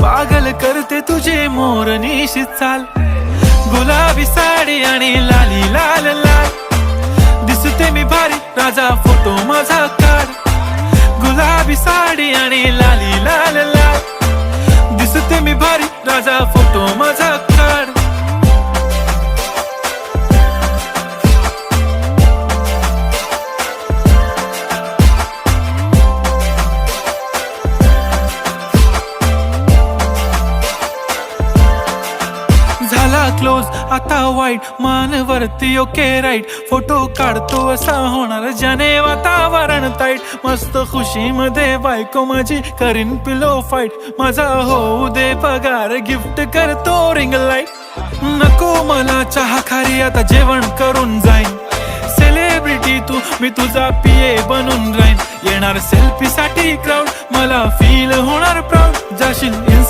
पागल करते तुझे मोरनीशी चाल, गुलाबी साडी आणि लाली लाल लाल. दिसते मी भारी राजा फोटो माझा काढ, गुलाबी साडी आणि लाली लाल लाल. दिसते मी भारी राजा फोटो माझा काढ. झाला क्लोज आता वाईट, मानवरती ओके राईट. फोटो काढतो असा होणार ज्याने वातावरण ताईट. मस्त खुशी मध्ये बायको माझी करीन पिलो फाईट. माझा होऊ दे पगार, गिफ्ट करतो रिंग लाईट. नको मला चहा खारी, आता जेवण करून जाईन. सेलिब्रिटी तू, मी तुझा पिये बनून राहीन. येणार सेल्फी साठी क्राऊड, मला फील होणार प्राऊड. जाशील